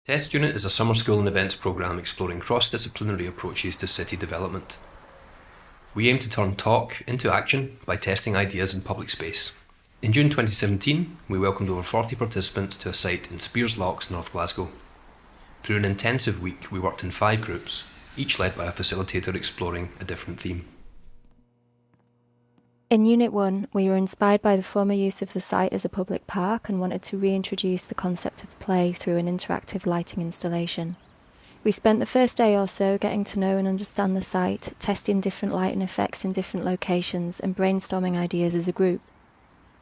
Test Unit is a summer school and events programme exploring cross-disciplinary approaches to city development. We aim to turn talk into action by testing ideas in public space. In June 2017, we welcomed over 40 participants to a site in Spears Locks, North Glasgow. Through an intensive week, we worked in 5 groups, each led by a facilitator exploring a different theme. In Unit 1, we were inspired by the former use of the site as a public park and wanted to reintroduce the concept of play through an interactive lighting installation. We spent the first day or so getting to know and understand the site, testing different lighting effects in different locations and brainstorming ideas as a group.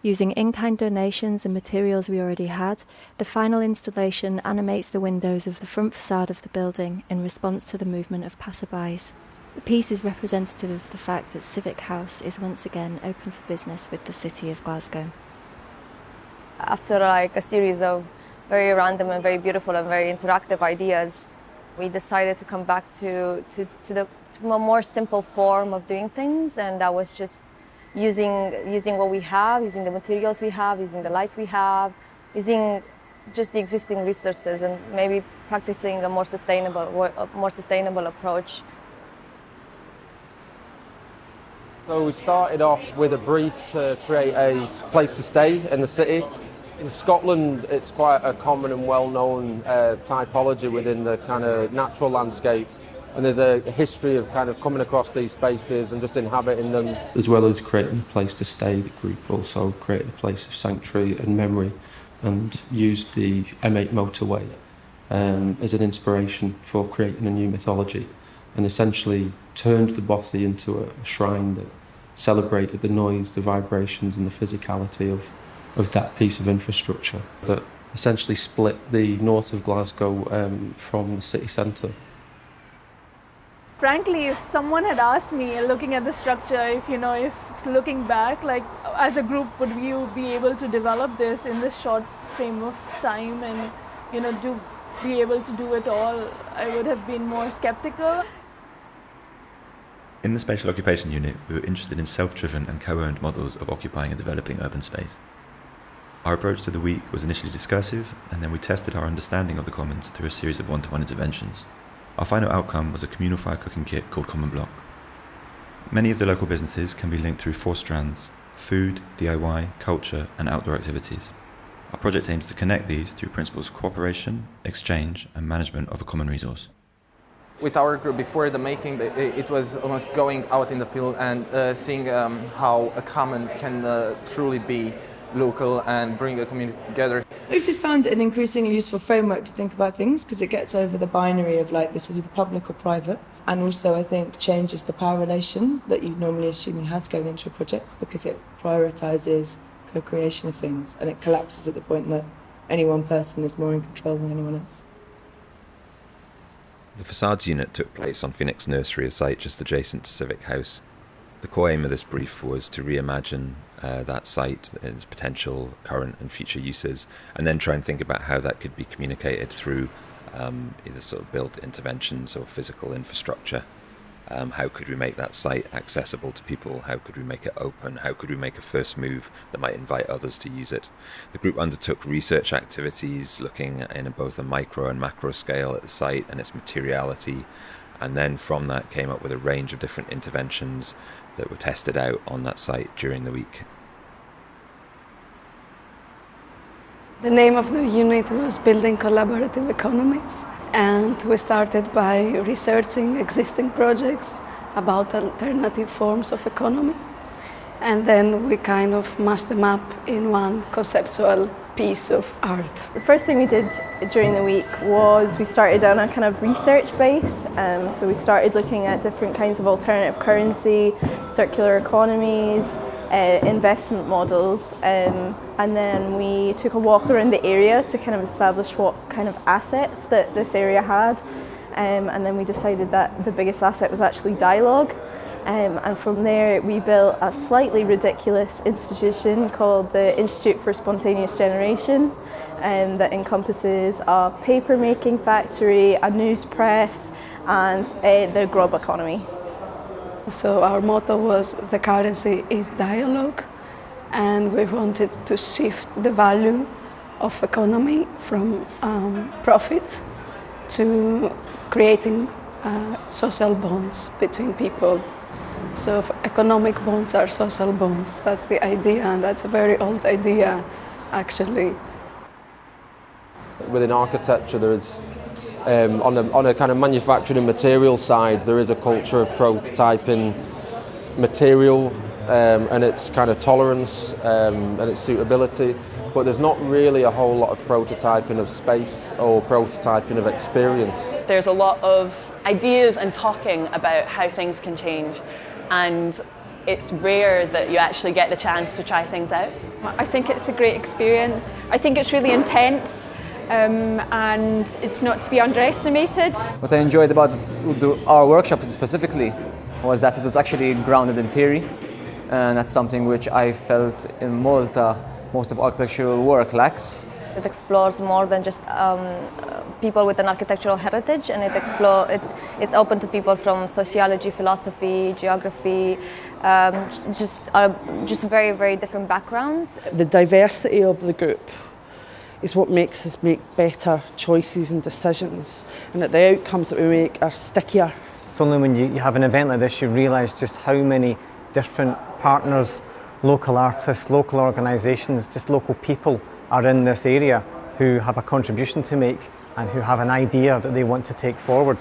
Using in-kind donations and materials we already had, the final installation animates the windows of the front facade of the building in response to the movement of passerbys. The piece is representative of the fact that Civic House is once again open for business with the City of Glasgow. After a series of very random and very beautiful and very interactive ideas, we decided to come back to a more simple form of doing things, and that was just using what we have, using the materials we have, using the lights we have, using just the existing resources, and maybe practicing a more sustainable approach. So we started off with a brief to create a place to stay in the city. In Scotland, it's quite a common and well-known typology within the kind of natural landscape. And there's a history of kind of coming across these spaces and just inhabiting them. As well as creating a place to stay, the group also created a place of sanctuary and memory and used the M8 motorway as an inspiration for creating a new mythology, and essentially turned the Bossy into a shrine that celebrated the noise, the vibrations and the physicality of that piece of infrastructure that essentially split the north of Glasgow from the city centre. Frankly, if someone had asked me, looking at the structure, if looking back, like as a group, would you be able to develop this in this short frame of time and, be able to do it all, I would have been more skeptical. In the Spatial Occupation Unit, we were interested in self-driven and co-owned models of occupying and developing urban space. Our approach to the week was initially discursive, and then we tested our understanding of the commons through a series of one-to-one interventions. Our final outcome was a communal fire cooking kit called Common Block. Many of the local businesses can be linked through 4 strands: food, DIY, culture, and outdoor activities. Our project aims to connect these through principles of cooperation, exchange, and management of a common resource. With our group before the making, it was almost going out in the field and seeing how a common can truly be local and bring a community together. We've just found it an increasingly useful framework to think about things because it gets over the binary of like this is either public or private, and also I think changes the power relation that you normally assume you had going into a project because it prioritises co-creation of things and it collapses at the point that any one person is more in control than anyone else. The Facades unit took place on Phoenix Nursery, a site just adjacent to Civic House. The core aim of this brief was to reimagine that site and its potential current and future uses, and then try and think about how that could be communicated through either sort of built interventions or physical infrastructure. How could we make that site accessible to people? How could we make it open? How could we make a first move that might invite others to use it? The group undertook research activities looking in both a micro and macro scale at the site and its materiality, and then from that came up with a range of different interventions that were tested out on that site during the week. The name of the unit was Building Collaborative Economies, and we started by researching existing projects about alternative forms of economy, and then we kind of mashed them up in one conceptual piece of art. The first thing we did during the week was we started on a kind of research base. So we started looking at different kinds of alternative currency, circular economies, investment models, and then we took a walk around the area to kind of establish what kind of assets that this area had, and then we decided that the biggest asset was actually dialogue. And from there we built a slightly ridiculous institution called the Institute for Spontaneous Generation, that encompasses a paper making factory, a news press, and the grub economy. So our motto was the currency is dialogue, and we wanted to shift the value of economy from profit to creating social bonds between people. So economic bonds are social bonds. That's the idea, and that's a very old idea, actually. Within architecture, there is, on a kind of manufacturing and material side, there is a culture of prototyping material and its kind of tolerance and its suitability, but there's not really a whole lot of prototyping of space or prototyping of experience. There's a lot of ideas and talking about how things can change, and it's rare that you actually get the chance to try things out. I think it's a great experience. I think it's really intense and it's not to be underestimated. What I enjoyed about our workshop specifically was that it was actually grounded in theory, and that's something which I felt in Malta most of architectural work lacks. It explores more than just people with an architectural heritage, and it's open to people from sociology, philosophy, geography, just very, very different backgrounds. The diversity of the group is what makes us make better choices and decisions, and that the outcomes that we make are stickier. It's only when you have an event like this you realise just how many different partners, local artists, local organisations, just local people are in this area who have a contribution to make and who have an idea that they want to take forward.